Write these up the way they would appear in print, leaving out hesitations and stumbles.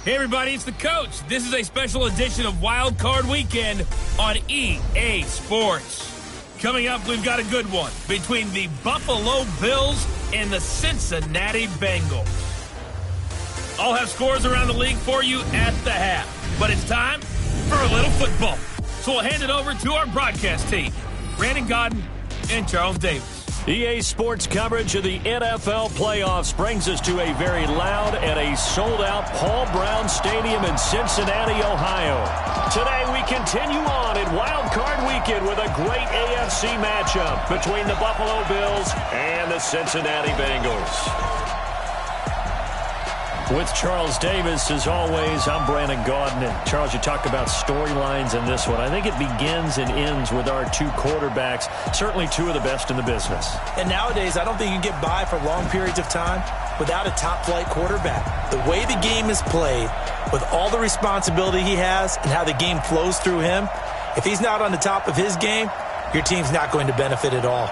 Hey everybody, it's the coach. This is a special edition of Wild Card Weekend on EA Sports. Coming up, we've got a good one between the Buffalo Bills and the Cincinnati Bengals. I'll have scores around the league for you at the half, but it's time for a little football. So we'll hand it over to our broadcast team, Brandon Godden and Charles Davis. EA Sports coverage of the NFL playoffs brings us to a very loud and a sold-out Paul Brown Stadium in Cincinnati, Ohio. Today we continue on in Wild Card Weekend with a great AFC matchup between the Buffalo Bills and the Cincinnati Bengals. With Charles Davis, as always, I'm Brandon Gaudin. And Charles, you talk about storylines in this one. I think it begins and ends with our two quarterbacks, certainly two of the best in the business. And nowadays, I don't think you can get by for long periods of time without a top-flight quarterback. The way the game is played, with all the responsibility he has and how the game flows through him, if he's not on the top of his game, your team's not going to benefit at all.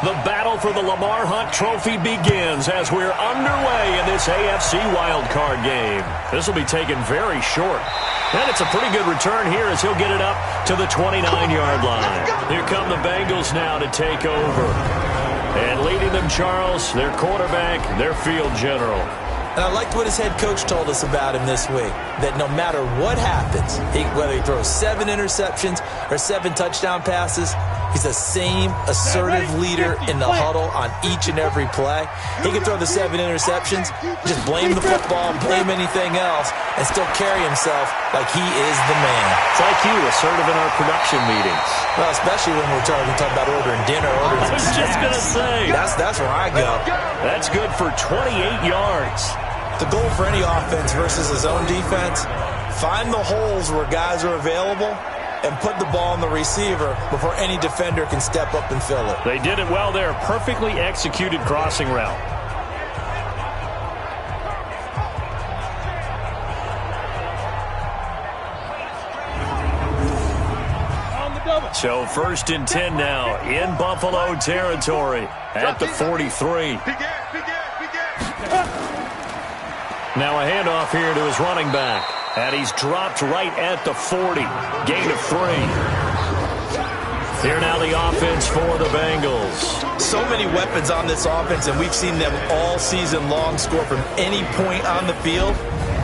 The battle for the Lamar Hunt Trophy begins as we're underway in this AFC wildcard game. This will be taken very short. And it's a pretty good return here as he'll get it up to the 29-yard line. Here come the Bengals now to take over. And leading them, Charles, their quarterback, their field general. And I liked what his head coach told us about him this week, that no matter what happens, whether he throws 7 interceptions or 7 touchdown passes, he's the same assertive leader in the huddle on each and every play. He can throw the 7 interceptions, just blame the football, blame anything else, and still carry himself like he is the man. It's like you, assertive in our production meetings. Well, especially when we're talking about ordering dinner, ordering some snacks. I was just going to say. That's where I go. That's good for 28 yards. The goal for any offense versus his own defense, find the holes where guys are available and put the ball on the receiver before any defender can step up and fill it. They did it well there. Perfectly executed crossing route. So 1st and 10 now in Buffalo territory at the 43. Now a handoff here to his running back. And he's dropped right at the 40. Gain of 3. Here now the offense for the Bengals. So many weapons on this offense, and we've seen them all season long score from any point on the field.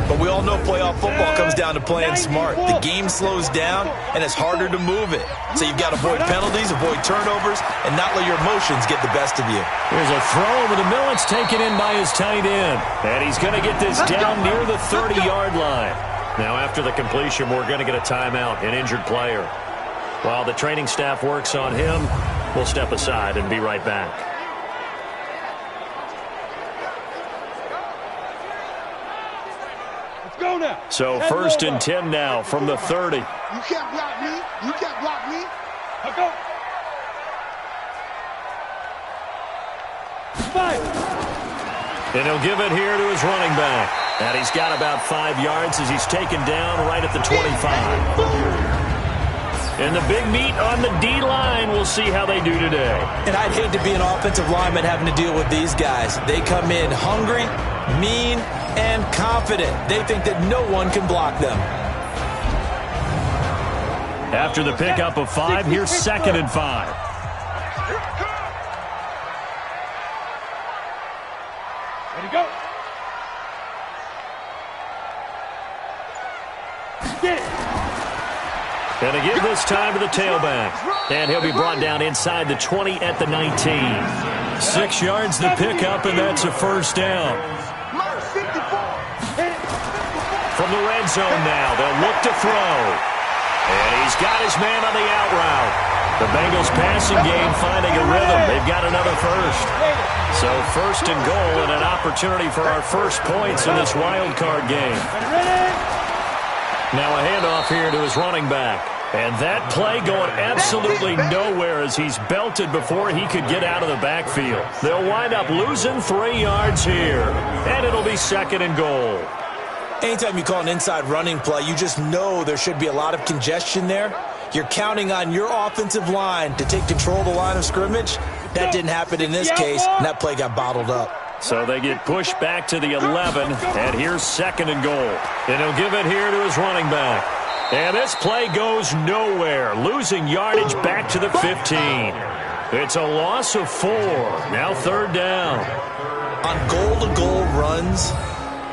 But we all know playoff football comes down to playing smart. The game slows down, and it's harder to move it. So you've got to avoid penalties, avoid turnovers, and not let your emotions get the best of you. Here's a throw over the middle. It's taken in by his tight end. And he's going to get this down near the 30-yard line. Now, after the completion, we're going to get a timeout, an injured player. While the training staff works on him, we'll step aside and be right back. Let's go now. So 1st and 10 now from the 30. You can't block me. You can't block me. Let's go. And he'll give it here to his running back. And he's got about 5 yards as he's taken down right at the 25. And the big meat on the D-line. We'll see how they do today. And I'd hate to be an offensive lineman having to deal with these guys. They come in hungry, mean, and confident. They think that no one can block them. After the pickup of 5, here's 2nd and 5. Ready, go. And again this time to the tailback. And he'll be brought down inside the 20 at the 19. 6 yards the pickup, and that's a 1st down. From the red zone now, they'll look to throw. And he's got his man on the out route. The Bengals passing game finding a rhythm. They've got another first. So first and goal and an opportunity for our first points in this wild card game. Now a handoff here to his running back. And that play going absolutely nowhere as he's belted before he could get out of the backfield. They'll wind up losing 3 yards here. And it'll be second and goal. Anytime you call an inside running play, you just know there should be a lot of congestion there. You're counting on your offensive line to take control of the line of scrimmage. That didn't happen in this case, and that play got bottled up. So they get pushed back to the 11, and here's second and goal. And he'll give it here to his running back. And this play goes nowhere, losing yardage back to the 15. It's a loss of 4. Now third down. On goal-to-goal runs,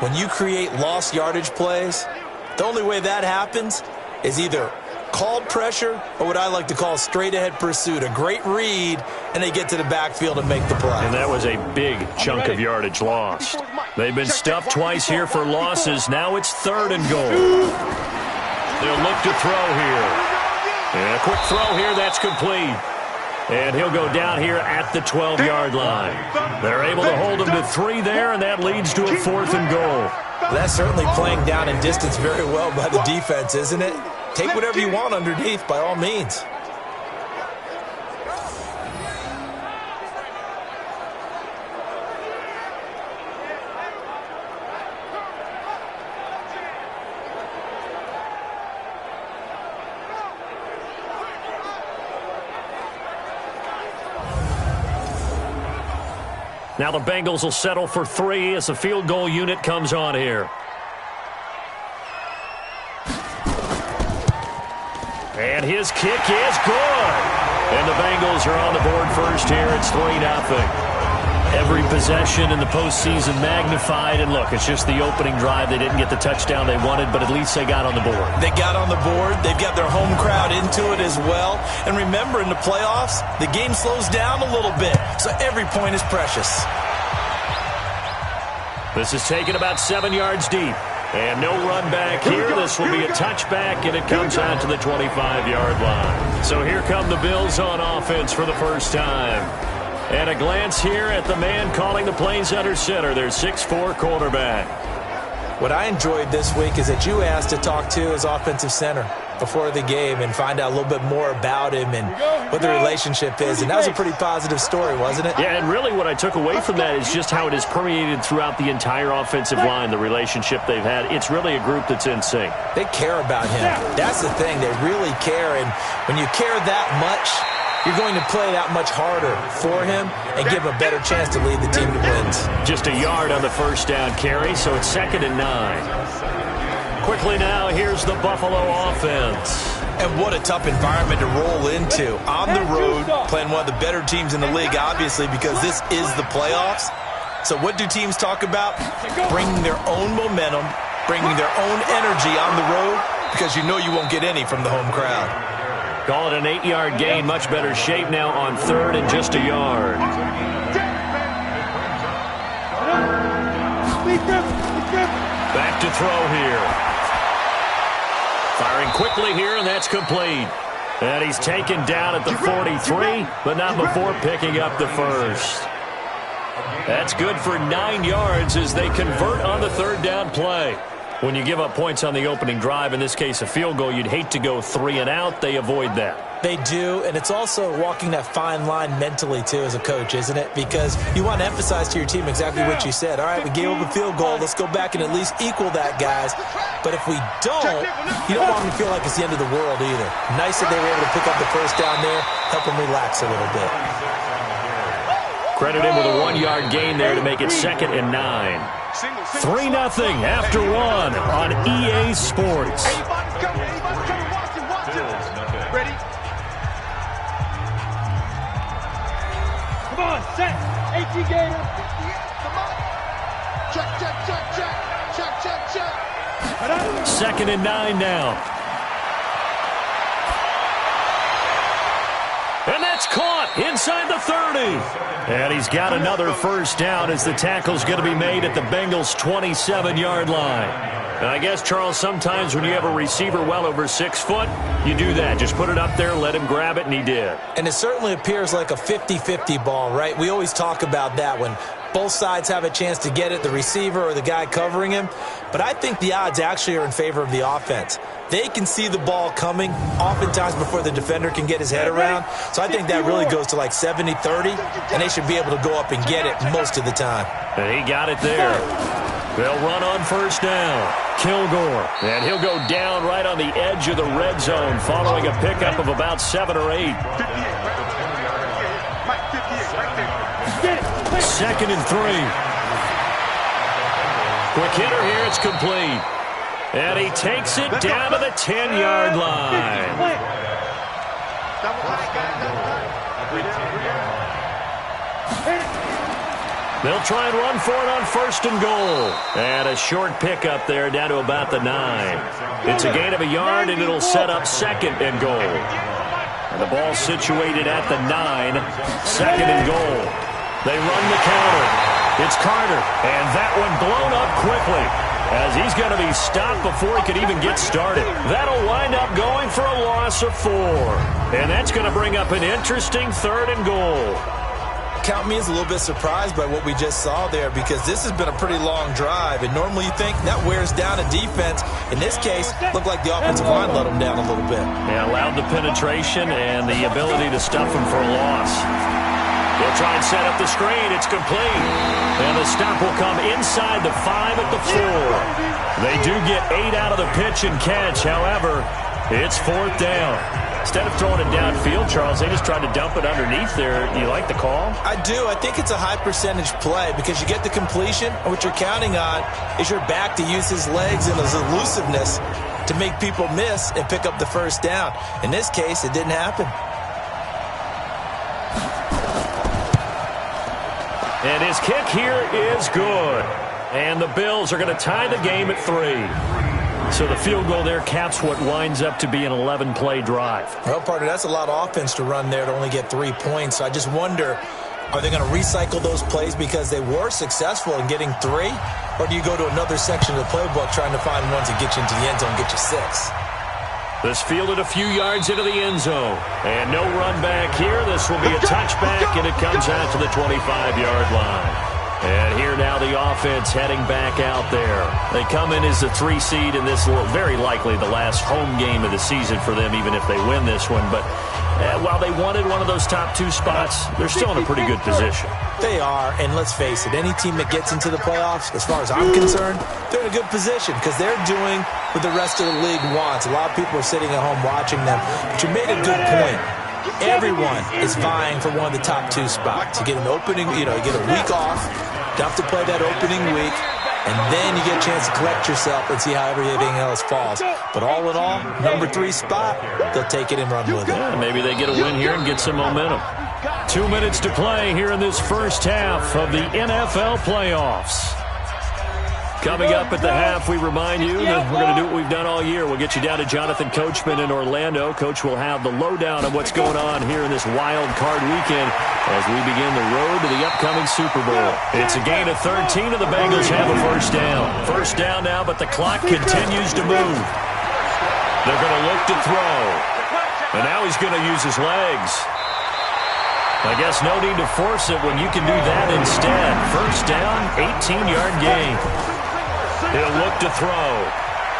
when you create lost yardage plays, the only way that happens is either called pressure or what I like to call straight-ahead pursuit. A great read, and they get to the backfield and make the play. And that was a big chunk of yardage lost. They've been stuffed twice here for losses. Now it's third and goal. They'll look to throw here. And a quick throw here, that's complete. And he'll go down here at the 12-yard line. They're able to hold him to 3 there, and that leads to a fourth and goal. Well, that's certainly playing down in distance very well by the defense, isn't it? Take whatever you want underneath, by all means. Now the Bengals will settle for 3 as the field goal unit comes on here. And his kick is good. And the Bengals are on the board first here. It's 3-0. Every possession in the postseason magnified. And look, it's just the opening drive. They didn't get the touchdown they wanted, but at least they got on the board. They got on the board. They've got their home crowd into it as well. And remember, in the playoffs, the game slows down a little bit. So every point is precious. This is taken about 7 yards deep. And no run back here. This will be a touchback, and it comes out to the 25-yard line. So here come the Bills on offense for the first time. And a glance here at the man calling the plays under center, their 6'4" quarterback. What I enjoyed this week is that you asked to talk to his offensive center before the game and find out a little bit more about him and what the relationship is. And that was a pretty positive story, wasn't it? Yeah, and really what I took away from that is just how it has permeated throughout the entire offensive line, the relationship they've had. It's really a group that's in sync. They care about him. That's the thing. They really care. And when you care that much, you're going to play that much harder for him and give him a better chance to lead the team to wins. Just a yard on the first down carry, so it's 2nd and 9. Quickly now, here's the Buffalo offense. And what a tough environment to roll into. On the road, playing one of the better teams in the league, obviously, because this is the playoffs. So what do teams talk about? Bringing their own momentum, bringing their own energy on the road, because you know you won't get any from the home crowd. Call it an 8-yard gain. Much better shape now on 3rd and just a yard. Back to throw here. Firing quickly here, and that's complete. And he's taken down at the 43, but not before picking up the first. That's good for 9 yards as they convert on the 3rd down play. When you give up points on the opening drive, in this case a field goal, you'd hate to go 3 and out. They avoid that. They do, and it's also walking that fine line mentally, too, as a coach, isn't it? Because you want to emphasize to your team exactly what you said. All right, we gave up a field goal. Let's go back and at least equal that, guys. But if we don't, you don't want them to feel like it's the end of the world either. Nice that they were able to pick up the first down there, help them relax a little bit. Credit him with a 1-yard gain there to make it 2nd and 9. 3-0 after 1 on EA Sports. Ready? Come on, set. AT Gator. Come on. Check, check, check, check. Check, check, check. 2nd and 9 now. And that's caught inside the 30. And he's got another first down as the tackle's going to be made at the Bengals' 27-yard line. And I guess, Charles, sometimes when you have a receiver well over 6 foot, you do that. Just put it up there, let him grab it, and he did. And it certainly appears like a 50-50 ball, right? We always talk about that when both sides have a chance to get it, the receiver or the guy covering him. But I think the odds actually are in favor of the offense. They can see the ball coming oftentimes before the defender can get his head around. So I think that really goes to like 70-30, and they should be able to go up and get it most of the time. And he got it there. They'll run on first down. Kilgore. And he'll go down right on the edge of the red zone following a pickup of about 7 or 8. 2nd and 3. Quick hitter here. It's complete. And he takes it down to the 10-yard line. They'll try and run for it on 1st and goal. And a short pickup there down to about the 9. It's a gain of a yard, and it'll set up 2nd and goal. And the ball situated at the 9. 2nd and goal. They run the counter. It's Carter, and that one blown up quickly as he's going to be stopped before he could even get started. That'll wind up going for a loss of 4. And that's going to bring up an interesting 3rd and goal. Count me as a little bit surprised by what we just saw there, because this has been a pretty long drive, and normally you think that wears down a defense. In this case, looked like the offensive line let them down a little bit. Yeah, allowed the penetration and the ability to stuff them for a loss. They'll try and set up the screen. It's complete. And the stop will come inside the 5 at the 4. They do get 8 out of the pitch and catch. However, it's 4th down. Instead of throwing it downfield, Charles, they just tried to dump it underneath there. Do you like the call? I do. I think it's a high-percentage play because you get the completion, and what you're counting on is your back to use his legs and his elusiveness to make people miss and pick up the 1st down. In this case, it didn't happen. And his kick here is good. And the Bills are going to tie the game at 3. So the field goal there caps what winds up to be an 11-play drive. Well, partner, that's a lot of offense to run there to only get 3 points. So I just wonder, are they going to recycle those plays because they were successful in getting 3? Or do you go to another section of the playbook trying to find ones that get you into the end zone and get you 6? This fielded a few yards into the end zone. And no run back here. This will be a touchback, and it comes out to the 25-yard line. And here now the offense heading back out there. They come in as the 3 seed, and this will very likely the last home game of the season for them, even if they win this one. But while they wanted one of those top 2 spots, they're still in a pretty good position. They are, and let's face it, any team that gets into the playoffs, as far as I'm concerned, they're in a good position because they're doing what the rest of the league wants. A lot of people are sitting at home watching them, but you made a good point. Everyone is vying for one of the top 2 spots. You get an opening, you get a week off, you have to play that opening week, and then you get a chance to collect yourself and see how everything else falls. But all in all, number 3 spot, they'll take it and run with it. Yeah, maybe they get a win here and get some momentum. 2 minutes to play here in this first half of the NFL playoffs. Coming up at the half, we remind you that we're going to do what we've done all year. We'll get you down to Jonathan Coachman in Orlando. Coach will have the lowdown of what's going on here in this wild card weekend as we begin the road to the upcoming Super Bowl. It's a gain of 13, and the Bengals have a 1st down. 1st down now, but the clock continues to move. They're going to look to throw. And now he's going to use his legs. I guess no need to force it when you can do that instead. 1st down, 18-yard gain. He'll look to throw.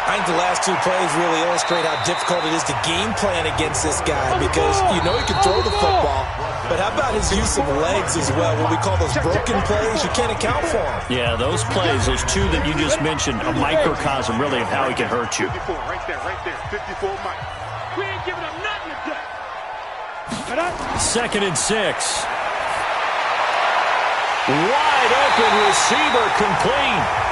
I think the last 2 plays really illustrate how difficult it is to game plan against this guy because you know he can throw the football, but how about his use of legs as well? What we call those broken plays, you can't account for them. Yeah, those plays, those 2 that you just mentioned, a microcosm really of how he can hurt you. 54, right there, 54 Mike. We ain't giving him nothing today. 2nd and 6. Wide open receiver complete.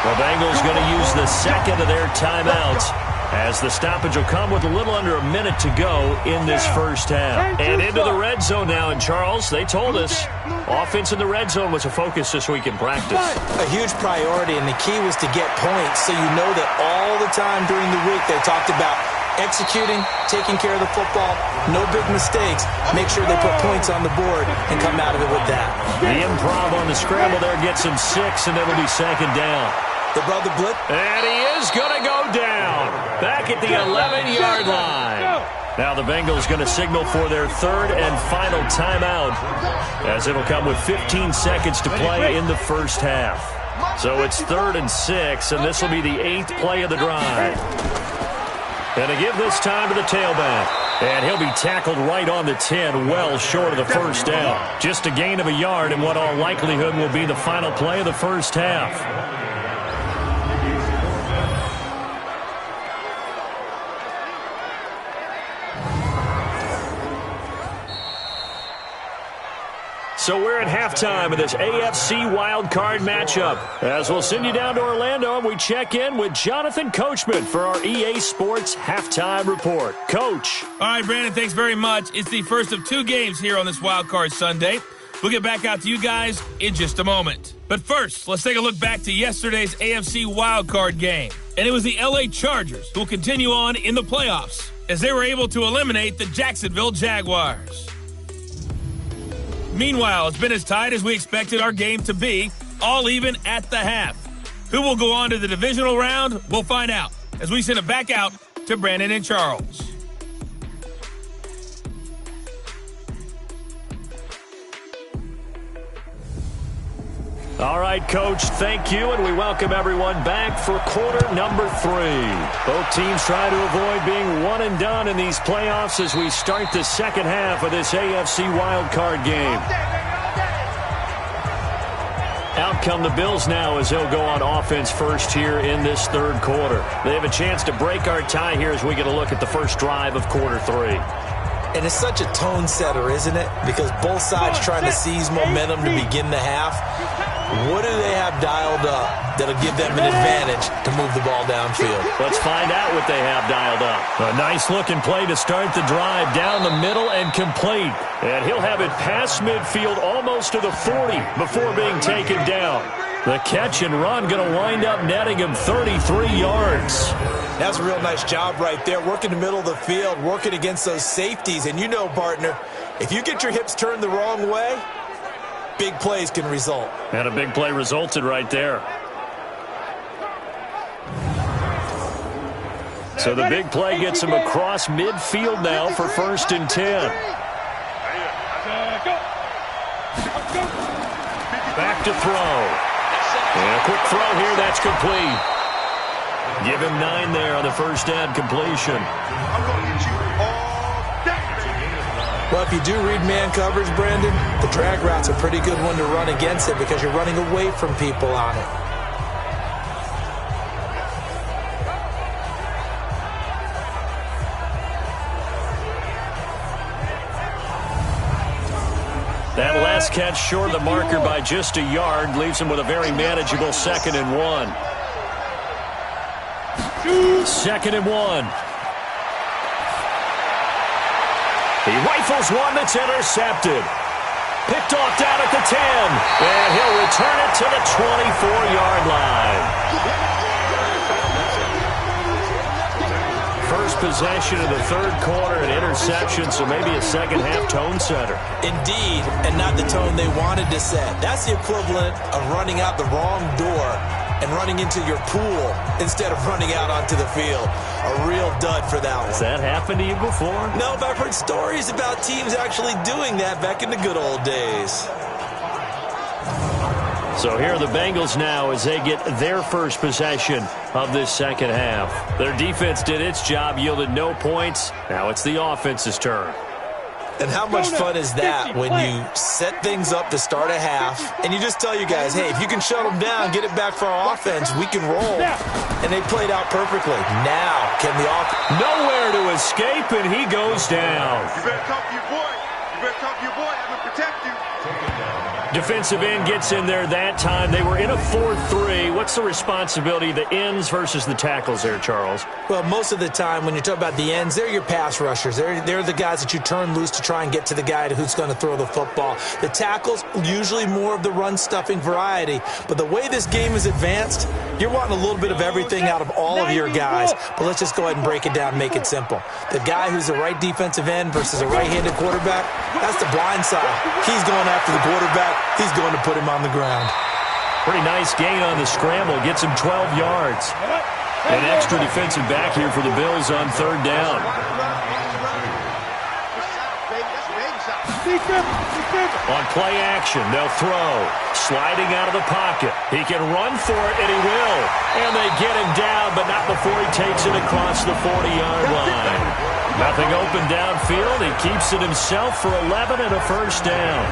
The Bengals going to use the 2nd of their timeouts as the stoppage will come with a little under a minute to go in this first half. And into the red zone now. And Charles, they told us offense in the red zone was a focus this week in practice. A huge priority, and the key was to get points. So you know that all the time during the week they talked about executing, taking care of the football, no big mistakes. Make sure they put points on the board and come out of it with that. The improv on the scramble there gets him 6, and it'll be 2nd down. They brought the blitz. And he is going to go down. Back at the 11-yard line. Now the Bengals going to signal for their third and final timeout, as it'll come with 15 seconds to play in the first half. So it's 3rd and 6, and this will be the 8th play of the drive. And to give this time to the tailback. And he'll be tackled right on the 10, well short of the first down. Just a gain of a yard in what all likelihood will be the final play of the first half. So we're at halftime of this AFC wildcard matchup. As we'll send you down to Orlando, and we check in with Jonathan Coachman for our EA Sports Halftime Report. Coach. All right, Brandon, thanks very much. It's the first of 2 games here on this wildcard Sunday. We'll get back out to you guys in just a moment. But first, let's take a look back to yesterday's AFC wildcard game. And it was the LA Chargers who will continue on in the playoffs as they were able to eliminate the Jacksonville Jaguars. Meanwhile, it's been as tight as we expected our game to be, all even at the half. Who will go on to the divisional round? We'll find out as we send it back out to Brandon and Charles. All right, Coach, thank you, and we welcome everyone back for quarter number 3. Both teams try to avoid being one and done in these playoffs as we start the second half of this AFC wildcard game. Out come the Bills now as they'll go on offense first here in this third quarter. They have a chance to break our tie here as we get a look at the first drive of quarter 3. And it's such a tone setter, isn't it? Because both sides trying to seize momentum to begin the half. What do they have dialed up that'll give them an advantage to move the ball downfield? Let's find out what they have dialed up. A nice-looking play to start the drive down the middle and complete. And he'll have it past midfield almost to the 40 before being taken down. The catch and run going to wind up netting him 33 yards. That's a real nice job right there, working the middle of the field, working against those safeties. And you know, partner, if you get your hips turned the wrong way, big plays can result. And a big play resulted right there. So the big play gets him across midfield now for 1st and 10. Back to throw. And a quick throw here, that's complete. Give him 9 there on the first down completion. Well, if you do read man coverage, Brandon, the drag route's a pretty good one to run against it because you're running away from people on it. That last catch short of the marker by just a yard leaves him with a very manageable 2nd and 1. 2nd and 1. He rifles one that's intercepted. Picked off down at the 10. And he'll return it to the 24-yard line. First possession of the third quarter, an interception, so maybe a second-half tone setter. Indeed, and not the tone they wanted to set. That's the equivalent of running out the wrong door and running into your pool instead of running out onto the field. A real dud for that one. Has that happened to you before? No, but I've heard stories about teams actually doing that back in the good old days. So here are the Bengals now as they get their first possession of this second half. Their defense did its job, yielded no points. Now it's the offense's turn. And how much fun is that when you set things up to start a half and you just tell your guys, hey, if you can shut them down, get it back for our offense, we can roll. And they played out perfectly. Now, can the offense... Nowhere to escape, and he goes down. You better talk to your boy. You better talk to your boy. I'm going to protect you. Defensive end gets in there that time. They were in a 4-3. What's the responsibility of the ends versus the tackles there, Charles? Well, most of the time when you talk about the ends, they're your pass rushers. They're the guys that you turn loose to try and get to the guy who's going to throw the football. The tackles, usually more of the run-stuffing variety. But the way this game is advanced, you're wanting a little bit of everything out of all of your guys. But let's just go ahead and break it down and make it simple. The guy who's the right defensive end versus a right-handed quarterback, that's the blind side. He's going after the quarterback. He's going to put him on the ground. Pretty nice gain on the scramble. Gets him 12 yards. An extra defensive back here for the Bills on third down. On play action, they'll throw. Sliding out of the pocket. He can run for it, and he will. And they get him down, but not before he takes it across the 40-yard line. Nothing open downfield. He keeps it himself for 11 and a first down.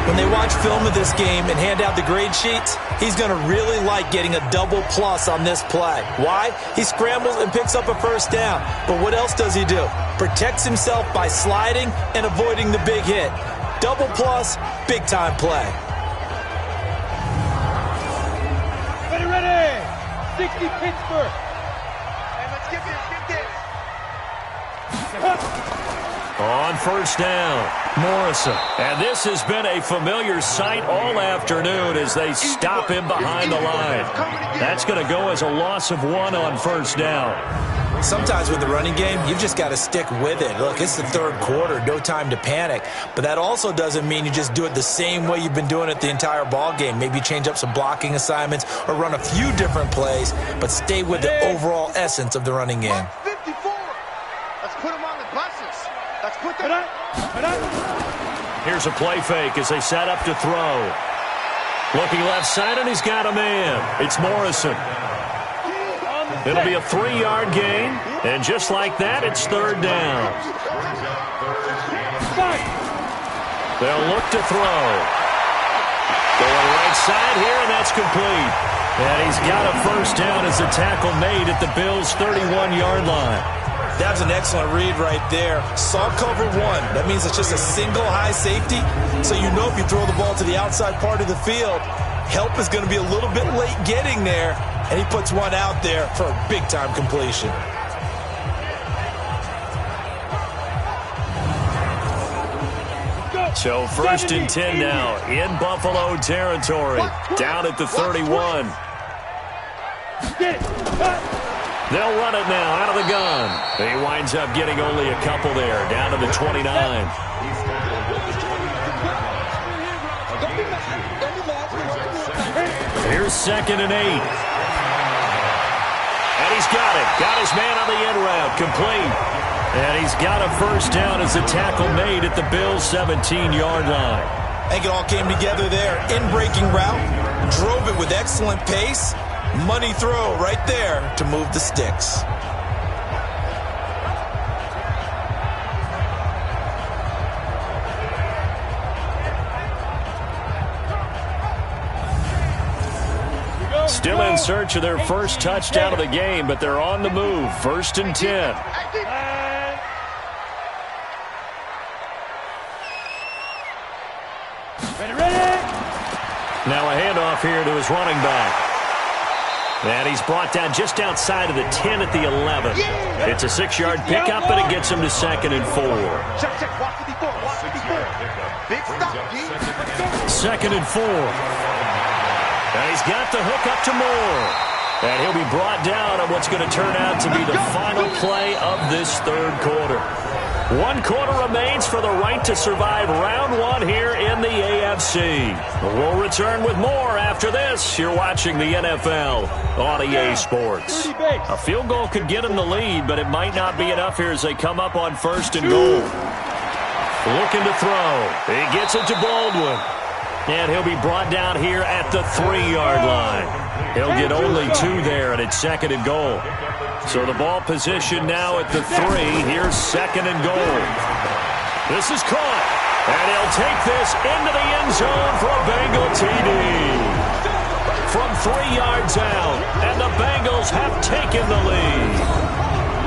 When they watch film of this game and hand out the grade sheets, he's going to really like getting a double plus on this play. Why? He scrambles and picks up a first down. But what else does he do? Protects himself by sliding and avoiding the big hit. Double plus, big-time play. Ready, 60 Pittsburgh. Hey, let's get this. On first down, Morrison. And this has been a familiar sight all afternoon as they stop him behind the line. That's going to go as a loss of 1 on first down. Sometimes with the running game, you've just got to stick with it. Look, it's the third quarter, no time to panic. But that also doesn't mean you just do it the same way you've been doing it the entire ball game. Maybe change up some blocking assignments or run a few different plays, but stay with the overall essence of the running game. 54. Let's put them on the buses. Let's put them on. Here's a play fake as they set up to throw. Looking left side, and he's got a man. It's Morrison. It'll be a 3-yard gain, and just like that, it's third down. They'll look to throw. Going right side here, and that's complete. And he's got a first down as the tackle made at the Bills' 31-yard line. That's an excellent read right there. Saw cover 1. That means it's just a single high safety. So you know if you throw the ball to the outside part of the field, help is going to be a little bit late getting there. And he puts one out there for a big-time completion. So first and 10 now in Buffalo territory. Down at the 31. They'll run it now out of the gun. He winds up getting only a couple there. Down to the 29. Here's second and 8. And he's got it. Got his man on the end route. Complete. And he's got a first down as the tackle made at the Bills' 17-yard line. I think it all came together there. In-breaking route. Drove it with excellent pace. Money throw right there to move the sticks. Still in search of their first touchdown of the game, but they're on the move. First and 10. Now a handoff here to his running back. And he's brought down just outside of the 10 at the 11. It's a 6-yard pickup, and it gets him to second and 4. Second and 4. And he's got the hook up to Moore. And he'll be brought down on what's going to turn out to be the final play of this third quarter. 1 quarter remains for the right to survive round 1 here in the AFC. We'll return with more after this. You're watching the NFL on EA Sports. A field goal could get him the lead, but it might not be enough here as they come up on first and goal. Looking to throw. He gets it to Baldwin. And he'll be brought down here at the 3-yard line. He'll get only 2 there, and it's second and goal. So the ball position now at the 3. Here's second and goal. This is caught. And he'll take this into the end zone for a Bengal TD. From 3 yards out, and the Bengals have taken the lead.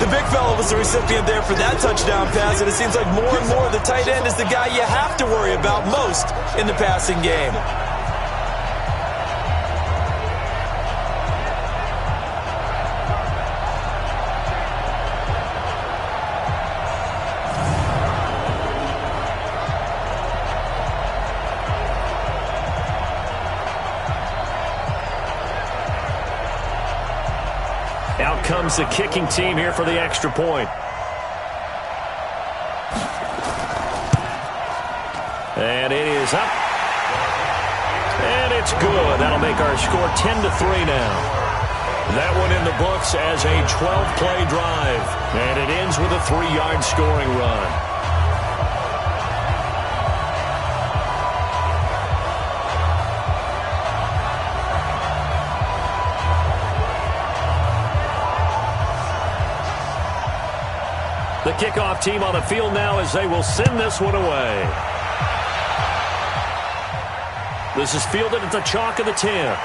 The big fella was the recipient there for that touchdown pass, and it seems like more and more the tight end is the guy you have to worry about most in the passing game. Out comes the kicking team here for the extra point. And it is up. And it's good. That'll make our score 10-3 now. That one in the books as a 12-play drive. And it ends with a 3-yard scoring run. The kickoff team on the field now as they will send this one away. This is fielded at the chalk of the 10.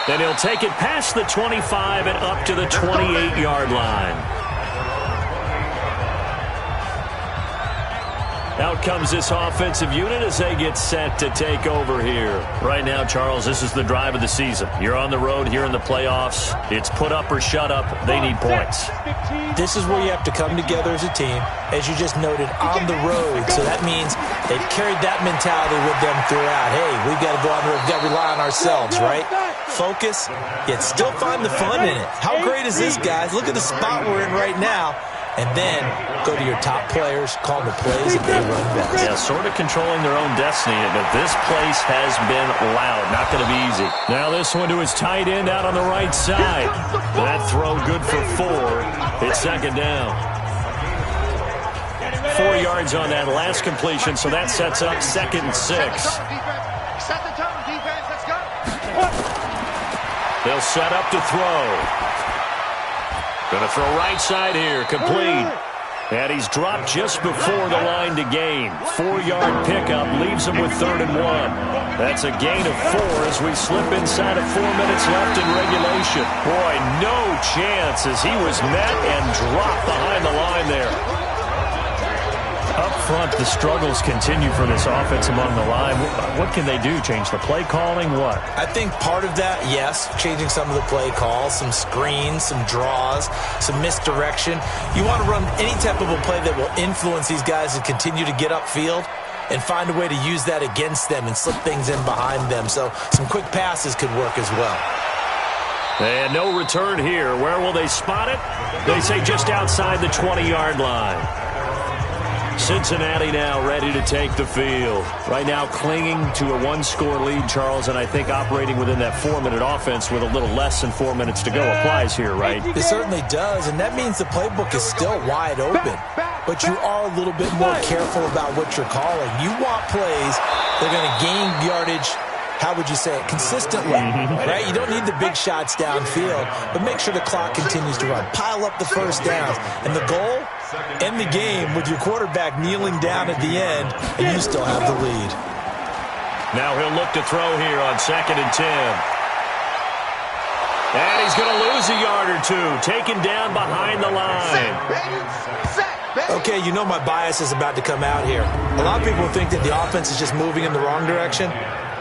Then he'll take it past the 25 and up to the 28-yard line. Out comes this offensive unit as they get set to take over here. Right now, Charles, this is the drive of the season. You're on the road here in the playoffs. It's put up or shut up. They need points. This is where you have to come together as a team, as you just noted, on the road. So that means they've carried that mentality with them throughout. Hey, we've got to go on the road. We've got to rely on ourselves, right? Focus, yet still find the fun in it. How great is this, guys? Look at the spot we're in right now. And then go to your top players, call the plays, and they run best. Yeah, sort of controlling their own destiny, but this place has been loud. Not going to be easy. Now this one to his tight end out on the right side. That throw good for 4. It's second down. 4 yards on that last completion, so that sets up 2nd and 6. Set the tone, defense. Let's go. They'll set up to throw. Going to throw right side here, complete. And he's dropped just before the line to gain. 4-yard pickup leaves him with 3rd and 1. That's a gain of 4 as we slip inside of 4 minutes left in regulation. Boy, no chance as he was met and dropped behind the line there. Up front, the struggles continue for this offense among the line. What can they do? Change the play calling? What? I think part of that, yes, changing some of the play calls, some screens, some draws, some misdirection. You want to run any type of a play that will influence these guys to continue to get upfield and find a way to use that against them and slip things in behind them. So some quick passes could work as well. And no return here. Where will they spot it? They say just outside the 20-yard line. Cincinnati now ready to take the field. Right now clinging to a 1-score lead, Charles, and I think operating within that 4-minute offense with a little less than 4 minutes to go applies here, right? It certainly does, and that means the playbook is still wide open. But you are a little bit more careful about what you're calling. You want plays that are going to gain yardage, how would you say it, consistently, right? You don't need the big shots downfield, but make sure the clock continues to run. Pile up the first downs. And the goal, end the game with your quarterback kneeling down at the end, and you still have the lead. Now he'll look to throw here on 2nd and 10. And he's going to lose a yard or two, taken down behind the line. Okay, you know my bias is about to come out here. A lot of people think that the offense is just moving in the wrong direction.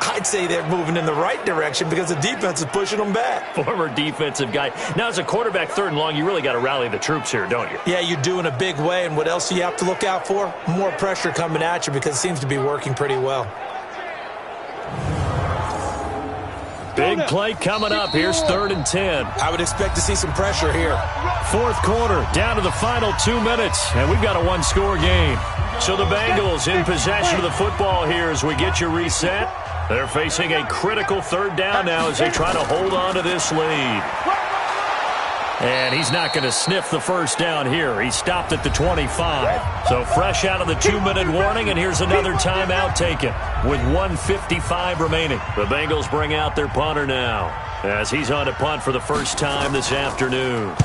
I'd say they're moving in the right direction because the defense is pushing them back. Former defensive guy. Now, as a quarterback 3rd and long, you really got to rally the troops here, don't you? Yeah, you do in a big way. And what else do you have to look out for? More pressure coming at you because it seems to be working pretty well. Big play coming up. Here's 3rd and 10. I would expect to see some pressure here. 4th quarter, down to the final 2 minutes, and we've got a 1-score game. So the Bengals in possession of the football here as we get you reset. They're facing a critical 3rd down now as they try to hold on to this lead. And he's not going to sniff the first down here. He stopped at the 25. So fresh out of the 2-minute warning, and here's another timeout taken with 1:55 remaining. The Bengals bring out their punter now as he's on to punt for the first time this afternoon.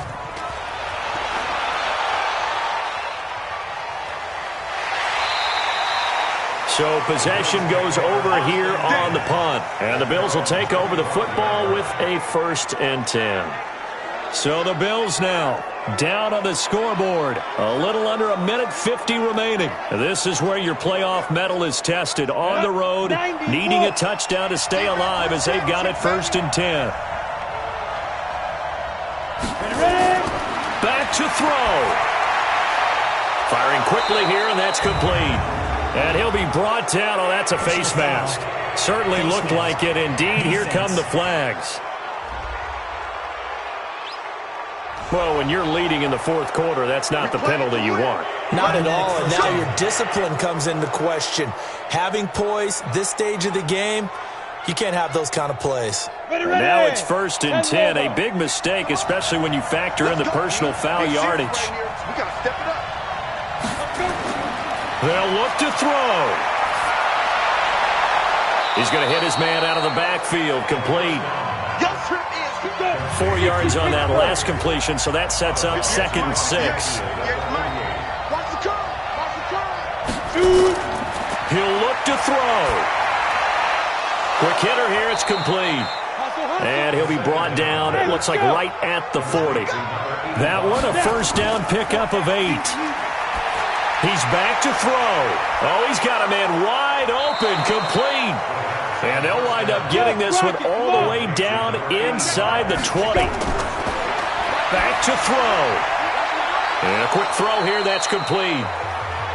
So possession goes over here on the punt. And the Bills will take over the football with a 1st and 10. So the Bills now down on the scoreboard. A little under 1:50 remaining. This is where your playoff mettle is tested on the road, needing a touchdown to stay alive as they've got it 1st and 10. Back to throw. Firing quickly here, and that's complete. And he'll be brought down. Oh, that's a face mask. Certainly looked like it. Indeed, here come the flags. Well, when you're leading in the 4th quarter, that's not the penalty you want. Not at all, and now your discipline comes into question. Having poise this stage of the game, You can't have those kind of plays. And now it's 1st and 10. A big mistake, especially when you factor in the personal foul yardage. We got to step it up. They'll look to throw. He's going to hit his man out of the backfield. Complete. 4 yards on that last completion, so that sets up 2nd and 6. Watch the curve. Watch the curve. He'll look to throw. Quick hitter here. It's complete. And he'll be brought down, it looks like right at the 40. That one, a 1st down pickup of 8. He's back to throw. Oh, he's got a man wide open, complete. And they'll wind up getting this one all the way down inside the 20. Back to throw. And a quick throw here, that's complete.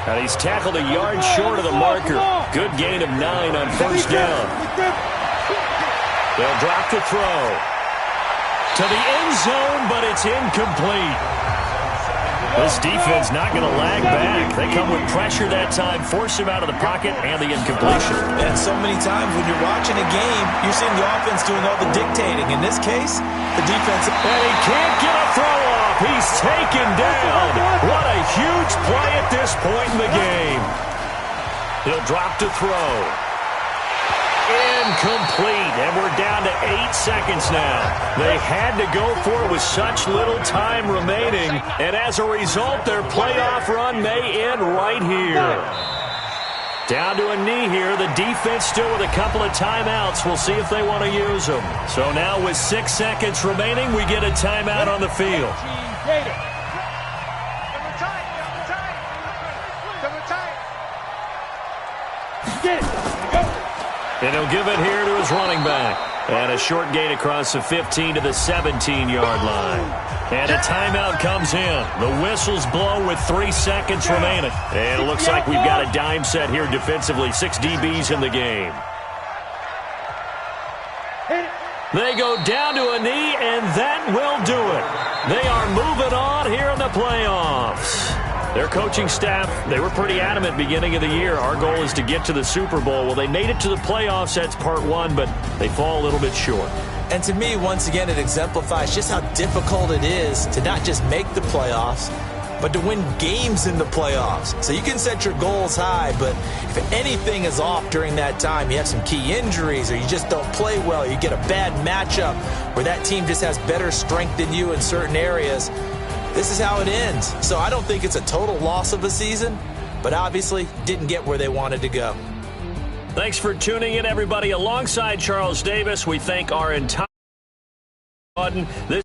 And he's tackled a yard short of the marker. Good gain of 9 on 1st down. They'll drop to throw. To the end zone, but it's incomplete. This defense not going to lag back. They come with pressure that time, force him out of the pocket, and the incompletion. And so many times when you're watching a game, you're seeing the offense doing all the dictating. In this case, the defense... And he can't get a throw off. He's taken down. What a huge play at this point in the game. He'll drop to throw. Incomplete, and we're down to 8 seconds now. They had to go for it with such little time remaining, and as a result, their playoff run may end right here. Down to a knee here. The defense still with a couple of timeouts. We'll see if they want to use them. So now with 6 seconds remaining, we get a timeout on the field. And he'll give it here to his running back. And a short gain across the 15 to the 17-yard line. And a timeout comes in. The whistles blow with 3 seconds remaining. And it looks like we've got a dime set here defensively. 6 DBs in the game. They go down to a knee, and that will do it. They are moving on here in the playoffs. Their coaching staff, they were pretty adamant beginning of the year. Our goal is to get to the Super Bowl. Well, they made it to the playoffs. That's part 1, but they fall a little bit short. And to me, once again, it exemplifies just how difficult it is to not just make the playoffs, but to win games in the playoffs. So you can set your goals high, but if anything is off during that time, you have some key injuries or you just don't play well, you get a bad matchup where that team just has better strength than you in certain areas, this is how it ends. So I don't think it's a total loss of a season, but obviously didn't get where they wanted to go. Thanks for tuning in, everybody. Alongside Charles Davis, we thank our entire... This